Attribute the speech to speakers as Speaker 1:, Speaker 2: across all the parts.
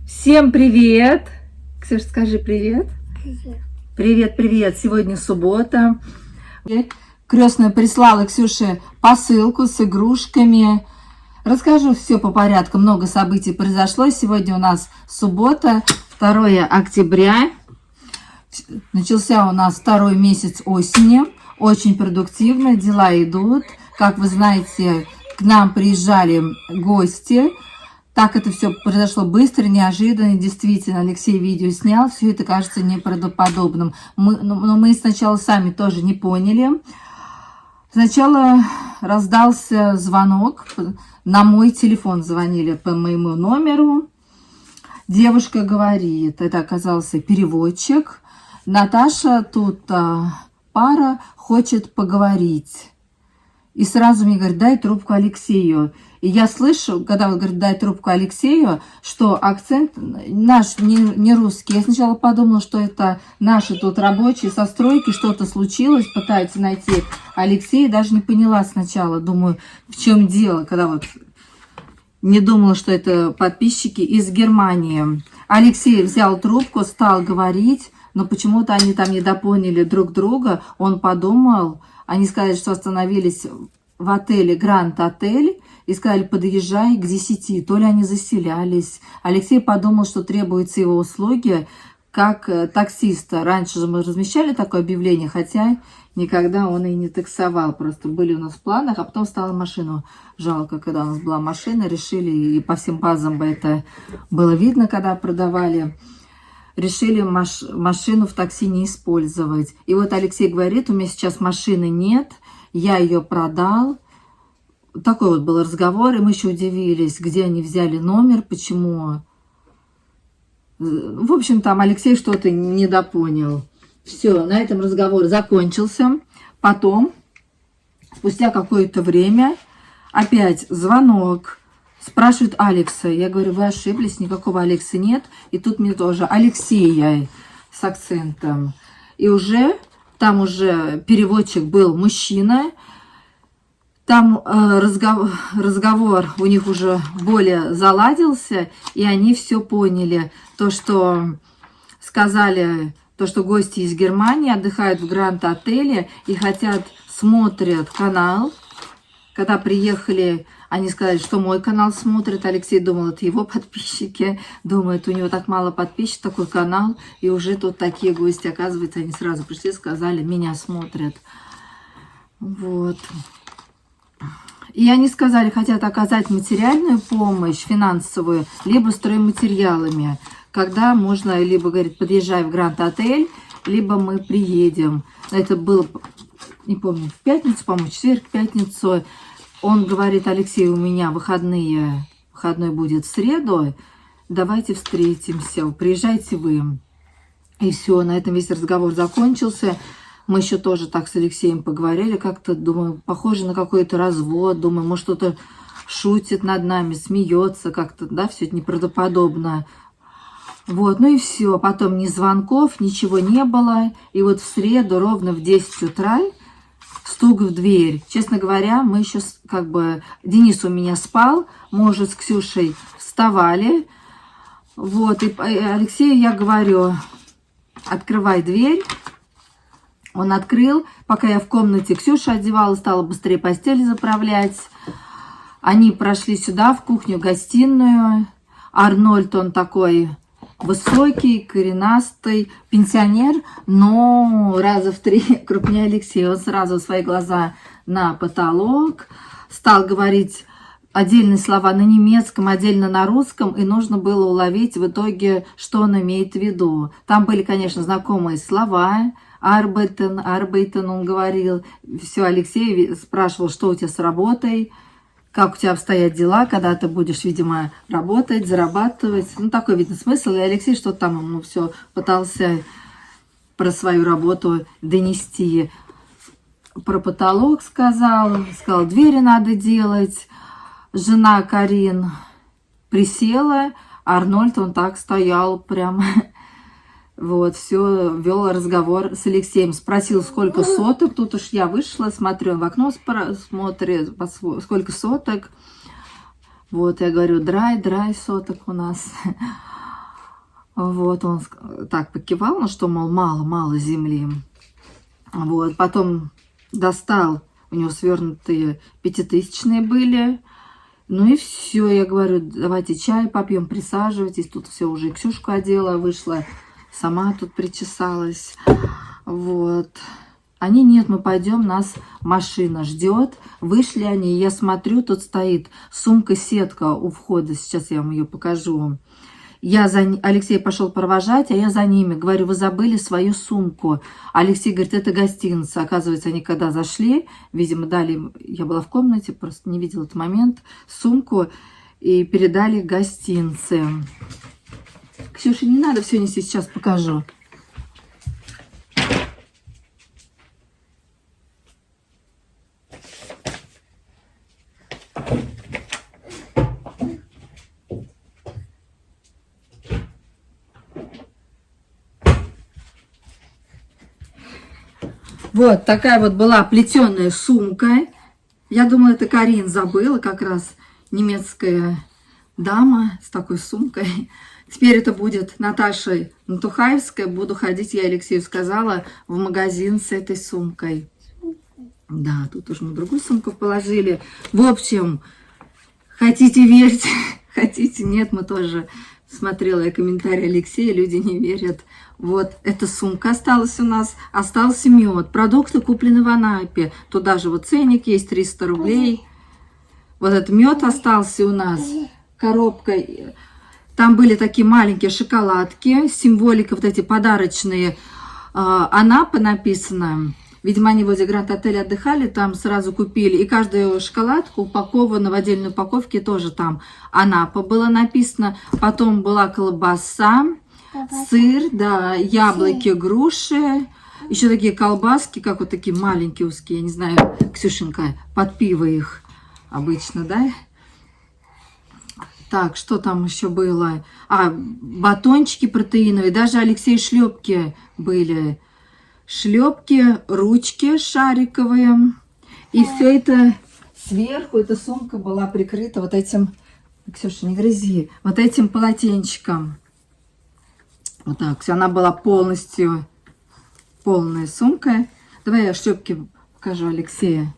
Speaker 1: Всем привет! Ксюш, скажи привет. Привет, привет. Сегодня суббота. Крестная прислала Ксюше посылку с игрушками. Расскажу все по порядку. Много событий произошло. Сегодня у нас суббота, 2 октября. Начался у нас второй месяц осени. Очень продуктивно. Дела идут. Как вы знаете, к нам приезжали гости. Так это все произошло быстро, неожиданно. Действительно, Алексей видео снял. Все это кажется неправдоподобным. Но мы сначала сами тоже не поняли. Сначала раздался звонок. На мой телефон звонили по моему номеру. Девушка говорит, это оказался переводчик. Наташа, тут пара хочет поговорить. И сразу мне говорит, дай трубку Алексею. И я слышу, когда он говорит, дай трубку Алексею, что акцент наш не русский. Я сначала подумала, что это наши тут рабочие со стройки, что-то случилось, пытаются найти Алексея. Даже не поняла сначала, думаю, в чем дело, когда вот не думала, что это подписчики из Германии. Алексей взял трубку, стал говорить, но почему-то они там недопоняли друг друга. Он подумал, они сказали, что остановились в отеле Гранд Отель и сказали, подъезжай к 10. То ли они заселялись. Алексей подумал, что требуются его услуги как таксиста. Раньше же мы размещали такое объявление, хотя никогда он и не таксовал. Просто были у нас в планах, а потом стало машину жалко. Когда у нас была машина, решили, и по всем базам бы это было видно, когда продавали. Решили машину в такси не использовать. И вот Алексей говорит, у меня сейчас машины нет, я ее продал. Такой вот был разговор, и мы еще удивились, где они взяли номер, почему. В общем, там Алексей что-то недопонял. Все, на этом разговор закончился. Потом, спустя какое-то время, опять звонок. Спрашивают Алекса. Я говорю, вы ошиблись, никакого Алекса нет. И тут мне тоже Алексея с акцентом. И уже, там уже переводчик был мужчина. Там разговор у них уже более заладился. И они все поняли. То, что сказали, то, что гости из Германии отдыхают в Гранд-отеле и смотрят канал. Когда приехали, они сказали, что мой канал смотрит. Алексей думал, это его подписчики. Думает, у него так мало подписчиков, такой канал. И уже тут такие гости, оказывается, они сразу пришли, сказали, меня смотрят. Вот. И они сказали, хотят оказать материальную помощь, финансовую, либо стройматериалами. Когда можно, либо, говорит, подъезжай в Гранд-отель, либо мы приедем. Это было, не помню, в пятницу, по-моему, четверг, пятницу. Он говорит, Алексей, у меня выходной будет в среду, давайте встретимся, приезжайте вы. И все, на этом весь разговор закончился. Мы еще тоже так с Алексеем поговорили, как-то, думаю, похоже на какой-то развод, думаю, может, кто-то шутит над нами, смеется как-то, да, все это неправдоподобно. Вот, ну и все, потом ни звонков, ничего не было. И вот в среду ровно в 10 утра стук в дверь. Честно говоря, мы еще как бы... Денис у меня спал, мы уже с Ксюшей вставали. Вот, и Алексею я говорю, открывай дверь. Он открыл, пока я в комнате Ксюша одевала, стала быстрее постель заправлять. Они прошли сюда, в кухню, гостиную. Арнольд, он такой... высокий, коренастый, пенсионер, но раза в 3 крупнее Алексея. Он сразу свои глаза на потолок, стал говорить отдельные слова на немецком, отдельно на русском, и нужно было уловить в итоге, что он имеет в виду. Там были, конечно, знакомые слова. Arbeiten, он говорил. Все, Алексей спрашивал, что у тебя с работой, как у тебя обстоят дела, когда ты будешь, видимо, работать, зарабатывать. Ну, такой, видно, смысл. И Алексей что-то там, все пытался про свою работу донести. Про потолок сказал, двери надо делать. Жена Карин присела, Арнольд, он так стоял прям... Вот, все, вел разговор с Алексеем. Спросил, сколько соток. Тут уж я вышла, смотрю, в окно смотрит, сколько соток. Вот, я говорю, драй соток у нас. Вот, он так покивал, ну что, мол, мало земли. Вот, потом достал, у него свернутые 5000-е были. Ну и все, я говорю, давайте чай попьем, присаживайтесь. Тут все уже и Ксюшку одела, вышла, сама тут причесалась. Вот. Они, нет, мы пойдем, нас машина ждет. Вышли они, я смотрю, тут стоит сумка-сетка у входа. Сейчас я вам ее покажу. Алексей пошел провожать, а я за ними. Говорю, вы забыли свою сумку. Алексей говорит, это гостиница. Оказывается, они когда зашли, видимо, дали, я была в комнате, просто не видела этот момент, сумку и передали гостинцы. Ксюша, не надо все нести, сейчас покажу. Вот такая вот была плетеная сумка. Я думала, это Карин забыла, как раз немецкая дама с такой сумкой. Теперь это будет Наташа Натухаевская. Буду ходить, я Алексею сказала, в магазин с этой сумкой. Да, тут уже мы другую сумку положили. В общем, хотите верьте, хотите нет, мы тоже... Смотрела я комментарии Алексея, люди не верят. Вот, эта сумка осталась у нас, остался мед. Продукты куплены в Анапе. Туда же вот ценник есть, 300 рублей. Вот этот мед остался у нас. Коробка. Там были такие маленькие шоколадки. Символика, вот эти подарочные. Анапа написано. Видимо, они возле Гранд-отеля отдыхали, там сразу купили. И каждую шоколадку упакована в отдельной упаковке, тоже там Анапа было написано. Потом была колбаса, сыр, да, яблоки, груши. Еще такие колбаски, как вот такие маленькие узкие. Я не знаю, Ксюшенька, под пиво их обычно, да? Так, что там еще было? Батончики протеиновые. Даже Алексей шлепки были. Шлепки, ручки шариковые. И все это сверху, эта сумка была прикрыта вот этим, Ксюша, не грызи, вот этим полотенчиком. Вот так, все, она была полностью полная сумка. Давай я шлепки покажу Алексея,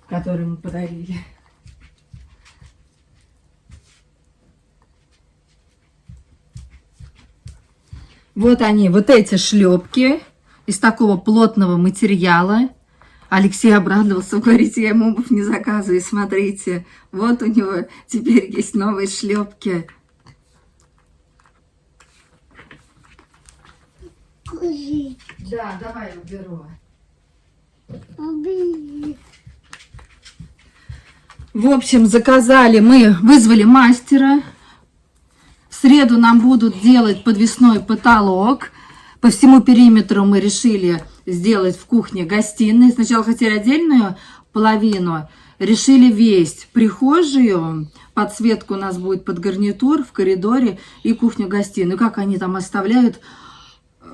Speaker 1: которые мы подарили. Вот они, вот эти шлепки. Из такого плотного материала. Алексей обрадовался, говорит, я ему обувь не заказываю. Смотрите, вот у него теперь есть новые шлепки. Да, давай уберу. В общем, заказали, мы вызвали мастера. В среду нам будут делать подвесной потолок. По всему периметру мы решили сделать в кухне гостиной. Сначала хотели отдельную половину, решили весь прихожую. Подсветка у нас будет под гарнитур в коридоре и кухню-гостиную. Как они там оставляют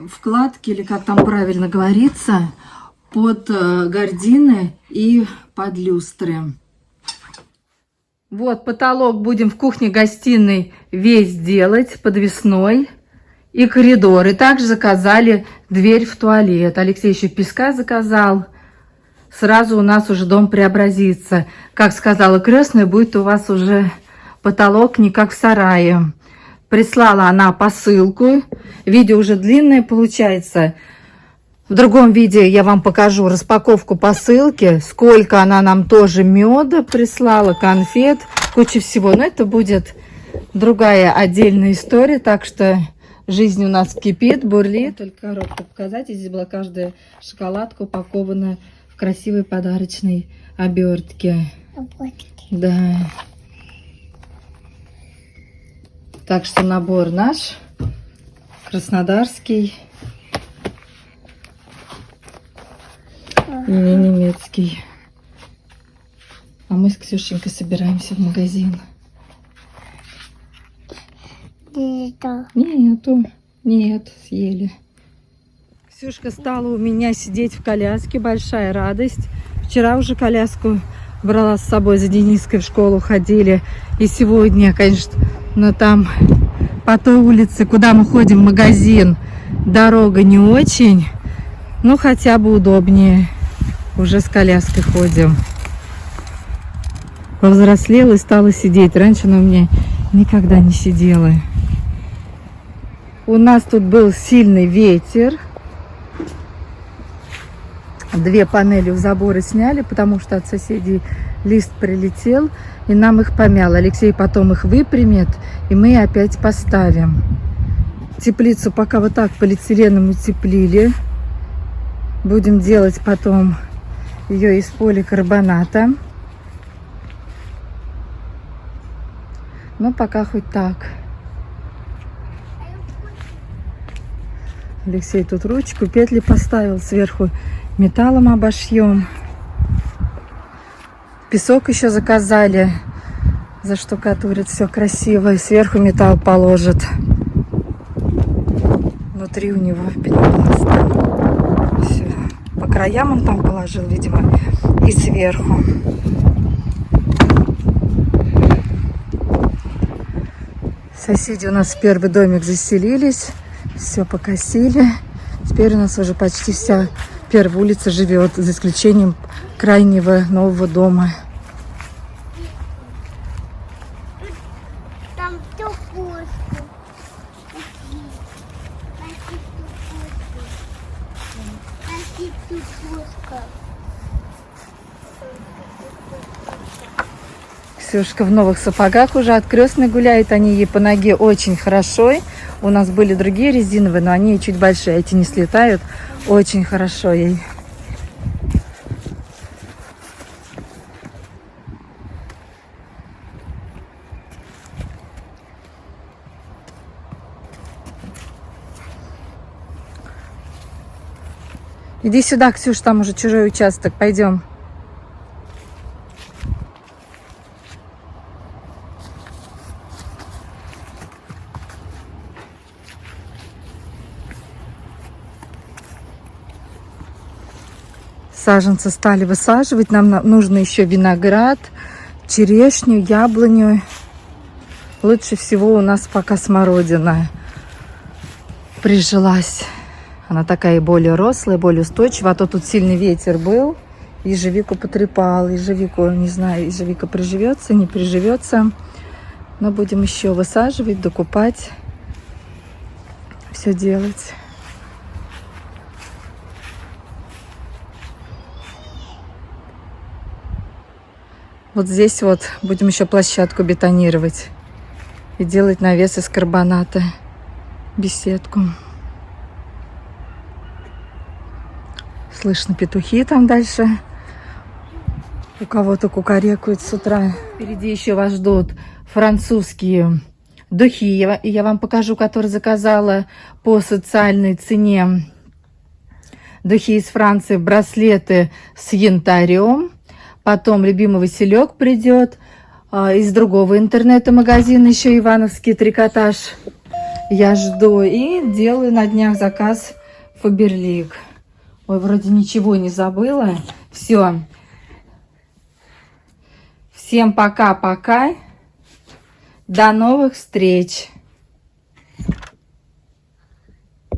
Speaker 1: вкладки, или как там правильно говорится, под гардины и под люстры. Вот потолок будем в кухне-гостиной весь делать, подвесной. И коридор. И также заказали дверь в туалет. Алексей еще песка заказал. Сразу у нас уже дом преобразится. Как сказала крестная, будет у вас уже потолок не как в сарае. Прислала она посылку. Видео уже длинное получается. В другом видео я вам покажу распаковку посылки. Сколько она нам тоже меда прислала, конфет, куча всего. Но это будет другая отдельная история. Так что... Жизнь у нас кипит, бурлит. Только коробку показать. И здесь была каждая шоколадка упакована в красивой подарочной обертке. Да. Так что набор наш. Краснодарский. И не немецкий. А мы с Ксюшенькой собираемся в магазин. Нету. Нет, съели. Ксюшка стала у меня сидеть в коляске. Большая радость. Вчера уже коляску брала с собой, за Дениской в школу ходили. И сегодня, конечно, но там по той улице, куда мы ходим в магазин, дорога не очень, но хотя бы удобнее. Уже с коляской ходим. Повзрослела и стала сидеть. Раньше она у меня никогда не сидела. У нас тут был сильный ветер. 2 панели у забора сняли, потому что от соседей лист прилетел, и нам их помяло. Алексей потом их выпрямит, и мы опять поставим. Теплицу пока вот так полиэтиленом утеплили. Будем делать потом ее из поликарбоната. Но пока хоть так. Алексей тут ручку, петли поставил, сверху металлом обошьем. Песок еще заказали, заштукатурит все красиво, и сверху металл положит. Внутри у него пенопласт. Все. По краям он там положил, видимо, и сверху. Соседи у нас в первый домик заселились, все покосили. Теперь у нас уже почти вся первая улица живет, за исключением крайнего нового дома.
Speaker 2: Там все пусто. Почти тут пусто.
Speaker 1: Ксюшка в новых сапогах уже от крестной гуляет, они ей по ноге очень хорошо. У нас были другие резиновые, но они чуть большие, эти не слетают. Очень хорошо ей. Иди сюда, Ксюш, там уже чужой участок, пойдем. Саженцы стали высаживать. Нам нужно еще виноград, черешню, яблоню. Лучше всего у нас пока смородина прижилась. Она такая более рослая, более устойчивая. А то тут сильный ветер был. Ежевику потрепал. Ежевику, не знаю, ежевика приживется, не приживется. Но будем еще высаживать, докупать. Все делать. Вот здесь вот будем еще площадку бетонировать и делать навес из карбоната, беседку. Слышно петухи там дальше. У кого-то кукарекают с утра. Впереди еще вас ждут французские духи. Я вам покажу, которые заказала по социальной цене. Духи из Франции, браслеты с янтарем. Потом любимый Василек придет из другого интернета-магазина, еще ивановский трикотаж. Я жду и делаю на днях заказ Фаберлик. Ой, вроде ничего не забыла. Все. Всем пока-пока. До новых встреч.